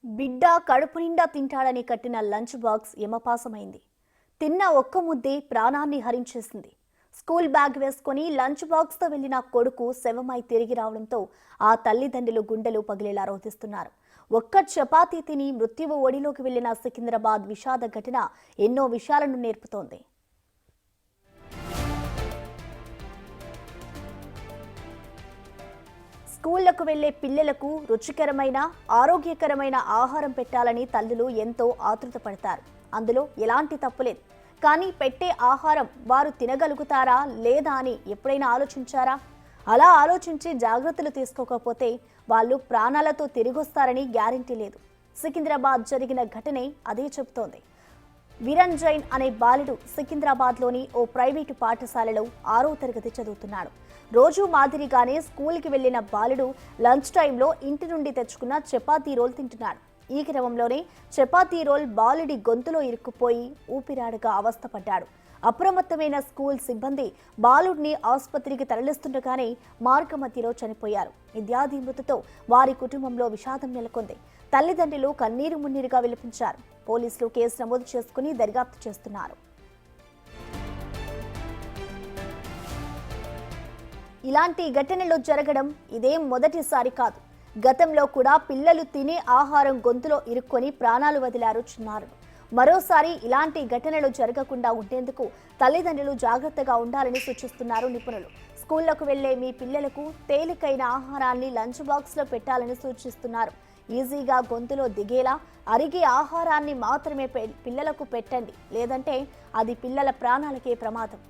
బిడ్డ కడుపు నిండా తింటాడని కట్టిన లంచ్ బాక్స్ యమపాసమైంది. తిన్న ఒక్క ముద్దే ప్రాణాన్ని హరించేసింది. స్కూల్ బ్యాగ్ వేసుకుని లంచ్ బాక్స్తో వెళ్లిన కొడుకు శవమై తిరిగి రావడంతో ఆ తల్లిదండ్రులు గుండెలు పగిలేలా రోధిస్తున్నారు. ఒక్క చపాతీ తిని మృత్యువు ఒడిలోకి వెళ్లిన సికింద్రాబాద్ విషాద ఘటన ఎన్నో విషయాలను నేర్పుతోంది. స్కూళ్లకు వెళ్లే పిల్లలకు రుచికరమైన ఆరోగ్యకరమైన ఆహారం పెట్టాలని తల్లులు ఎంతో ఆతృత పడతారు. అందులో ఎలాంటి తప్పులేదు. కానీ పెట్టే ఆహారం వారు తినగలుగుతారా లేదా అని ఎప్పుడైనా ఆలోచించారా? అలా ఆలోచించి జాగ్రత్తలు తీసుకోకపోతే వాళ్ళు ప్రాణాలతో తిరిగొస్తారని గ్యారెంటీ లేదు. సికింద్రాబాద్ జరిగిన ఘటనే అదే చెబుతోంది. విరంజైన్ అనే బాలుడు సికింద్రాబాద్లోని ఓ ప్రైవేటు పాఠశాలలో 6వ తరగతి చదువుతున్నాడు. రోజు మాదిరిగానే స్కూల్కి వెళ్లిన బాలుడు లంచ్ టైంలో ఇంటి నుండి తెచ్చుకున్న చపాతీ రోల్ తింటున్నాడు. ఈ క్రమంలోనే చపాతీ రోల్ బాలుడి గొంతులో ఇరుక్కుపోయి ఊపిరాడగా అవస్థపడ్డాడు. అప్రమత్తమైన స్కూల్ సిబ్బంది బాలుడిని ఆసుపత్రికి తరలిస్తుండగానే మార్గమధ్యలో చనిపోయారు. విద్యార్థి మృతితో వారి కుటుంబంలో విషాదం నెలకొంది. తల్లిదండ్రులు కన్నీరు మున్నీరుగా విలపించారు. పోలీసులు కేసు నమోదు చేసుకుని దర్యాప్తు చేస్తున్నారు. ఇలాంటి ఘటనలు జరగడం ఇదేం మొదటిసారి కాదు. గతంలో కూడా పిల్లలు తినే ఆహారం గొంతులో ఇరుక్కొని ప్రాణాలు వదిలారు చిన్నారులు. మరోసారి ఇలాంటి ఘటనలు జరగకుండా ఉండేందుకు తల్లిదండ్రులు జాగ్రత్తగా ఉండాలని సూచిస్తున్నారు నిపుణులు. స్కూళ్లకు వెళ్లే మీ పిల్లలకు తేలికైన ఆహారాన్ని లంచ్ బాక్స్లో పెట్టాలని సూచిస్తున్నారు. ఈజీగా గొంతులో దిగేలా అరిగే ఆహారాన్ని మాత్రమే పిల్లలకు పెట్టండి. లేదంటే అది పిల్లల ప్రాణాలకే ప్రమాదం.